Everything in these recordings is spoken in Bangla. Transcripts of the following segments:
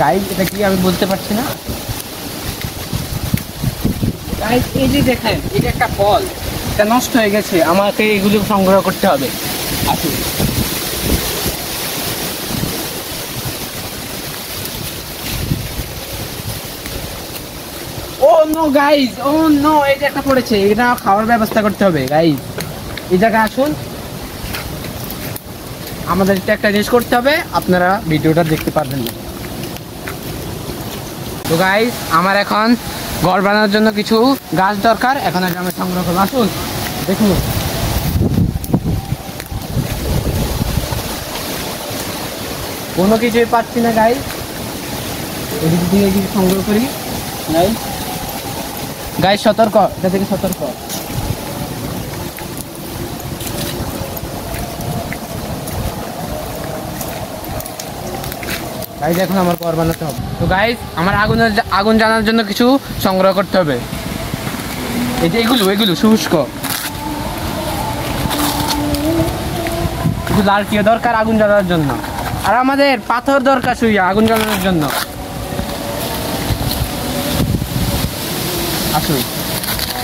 গাইজ এটা কি আমি বলতে পারছি না। গাইজ এই যে দেখেন এটা একটা ফল, এটা নষ্ট হয়ে গেছে, আমাকে এগুলো সংগ্রহ করতে হবে। আসুন ও নো গাইজ, ও নো, এই যে একটা পড়েছে, এটা খাওয়ার ব্যবস্থা করতে হবে। গাইজ এই জায়গায় আসুন, আমাদের এটা একটা জিনিস করতে হবে, আপনারা ভিডিওটা দেখতে পারবেন না। তো গাইজ আমার এখন ঘর বানানোর জন্য কিছু গাছ দরকার, এখন এটা আমি সংগ্রহ করবো। আসুন দেখুন, কোনো কিছুই পাচ্ছি না গাইজ, এদিক থেকে কিছু সংগ্রহ করি। গাইজ গাইজ সতর্ক, এটা থেকে সতর্ক। গাইজ এখন আমার ঘর বানাতে হবে। তো গাইজ আমার আগুন জ্বালানোর জন্য কিছু সংগ্রহ করতে হবে। এই যে এগুলো শুষ্ক কিছু লাড়কিও দরকার আগুন জ্বালানোর জন্য, আর আমাদের পাথর দরকার শুইয়া আগুন জ্বালানোর জন্য। আসুন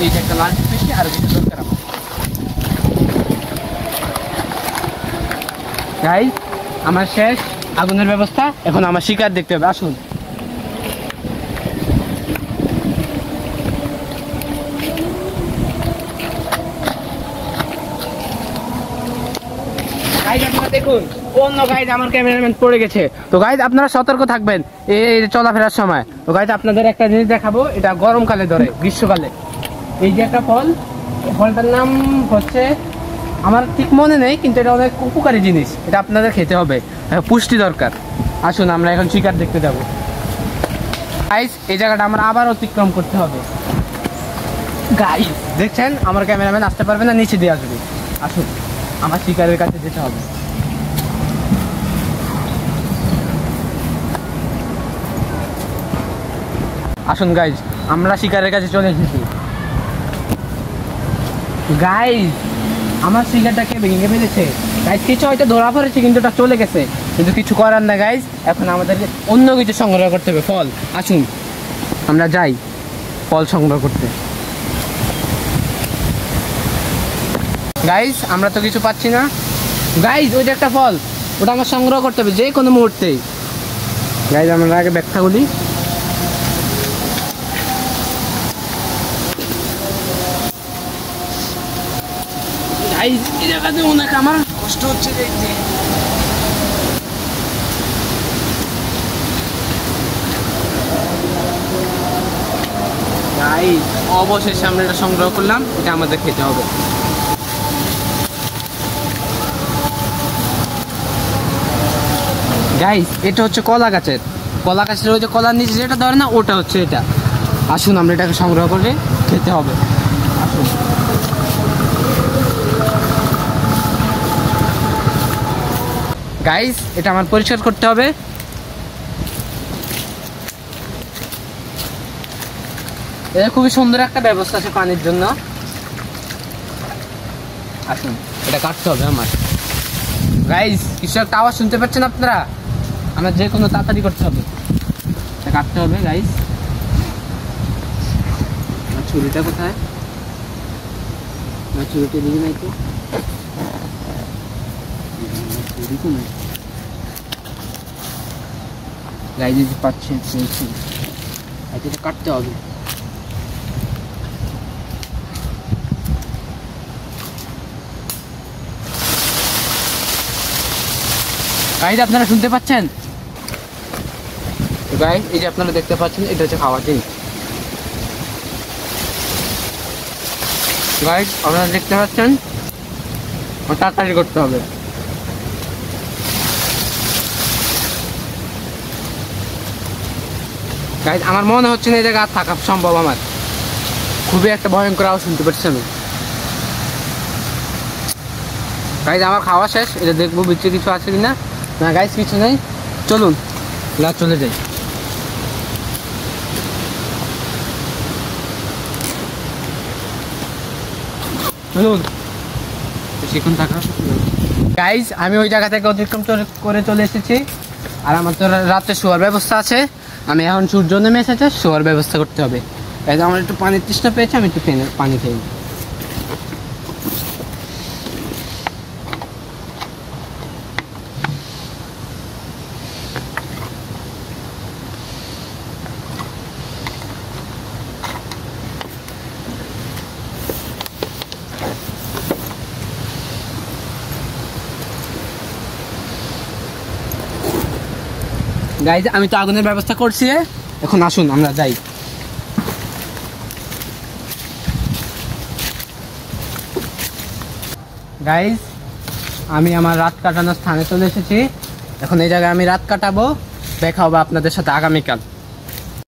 এই যে একটা লাড়কি পেয়েছি, আর কিছু দরকার আমার। গাইজ আমার শেষ আগুনের ব্যবস্থা, এখন আমার শিকার দেখতে হবে। আসুন দেখুন, অন্য গাইড আমার ক্যামেরাম্যান পড়ে গেছে। তো গাইড আপনারা সতর্ক থাকবেন এই চলাফেরার সময়। তো গাইড আপনাদের একটা জিনিস দেখাবো, এটা গরমকালে ধরে, গ্রীষ্মকালে। এই যে একটা ফল, ফলটার নাম হচ্ছে আমার ঠিক মনে নেই, কিন্তু এটা অনেক উপকারী জিনিস, এটা আপনাদের খেতে হবে, পুষ্টি দরকার। আসুন আমরা এখন শিকার দেখতে যাব। গাইস এই জায়গাটা আমার আবার অতিক্রম করতে হবে। গাইস দেখছেন আমার ক্যামেরাম্যান আসতে পারবে না, নিচে দিয়ে আসবে। আসুন আমার শিকারের কাছে যেতে হবে। আসুন গাইজ আমরা শিকারের কাছে চলে এসেছি। গাইজ আমার শিকারটাকে ভেঙে ফেলেছে। গাইজ কিছু হয়তো ধরা পড়েছে, কিন্তু ওটা চলে গেছে, কিন্তু কিছু করার না। গাইজ এখন আমাদেরকে অন্য কিছু সংগ্রহ করতে হবে, ফল। আসুন আমরা যাই ফল সংগ্রহ করতে। গাইজ আমরা তো কিছু পাচ্ছি না। গাইজ ওই যে একটা ফল, ওটা আমার সংগ্রহ করতে হবে যে কোনো মুহূর্তেই। গাইজ আমরা আগে ব্যাখ্যা বলি। গাইজ এই জায়গাতে অনেক আমার কষ্ট হচ্ছে দেখতে। গাইজ অবশেষে আমরা এটা সংগ্রহ করলাম, এটা আমাদের খেতে হবে। গাইজ এটা হচ্ছে কলা গাছের ওই যে কলার নিচে যেটা ধরে না, ওটা হচ্ছে এটা। আসুন আমরা এটাকে সংগ্রহ করে খেতে হবে। আসুন গাইজ এটা আমার পরিষ্কার করতে হবে। এটা খুবই সুন্দর একটা ব্যবস্থা আছে পানির জন্য। আসুন এটা কাটতে হবে আমার। গাইজ কিছু একটা আওয়াজ শুনতে পাচ্ছেন আপনারা? আমার যে কোনো তাড়াতাড়ি করতে হবে, এটা কাটতে হবে। গাইজ আমার ছুরিটা কোথায়? আমার ছুরিটা দিবি নাই তো, ছুরি তো নাই। গাইজ যদি পাচ্ছেন এটা কাটতে হবে। গাইজ আপনারা শুনতে পাচ্ছেন? গাইজ এই যে আপনারা দেখতে পাচ্ছেন, এটা হচ্ছে খাওয়ার জিনিস। গাইজ আপনারা দেখতে পাচ্ছেন, তাড়াতাড়ি করতে হবে। গাইজ আমার মনে হচ্ছে না এই জায়গায় থাকা সম্ভব আমার, খুবই একটা ভয়ঙ্কর আওয়াজ শুনতে পাচ্ছি আমি। গাইজ আমার খাওয়া শেষ, এটা দেখবো ভিতরে কিছু আছে কিনা। না গাইজ কিছু নেই, চলুন চলে যাই। চলুন বেশিক্ষণ থাকা। গাইজ আমি ওই জায়গা থেকে অতিক্রম করে চলে এসেছি। আর আমার তো রাতে শোয়ার ব্যবস্থা আছে। আমি এখন সূর্য নেমে এসেছে, শোয়ার ব্যবস্থা করতে হবে। এই যে আমার একটু পানির তৃষ্ণা পেয়েছে, আমি একটু পানি খেয়ে নিই। গাইজ আমি তো আগুনের ব্যবস্থা করছি, এখন আসুন আমরা যাই। গাইজ আমি আমার রাত কাটানোর স্থানে চলে এসেছি। এখন এই জায়গায় আমি রাত কাটাবো। দেখা হবে আপনাদের সাথে আগামীকাল।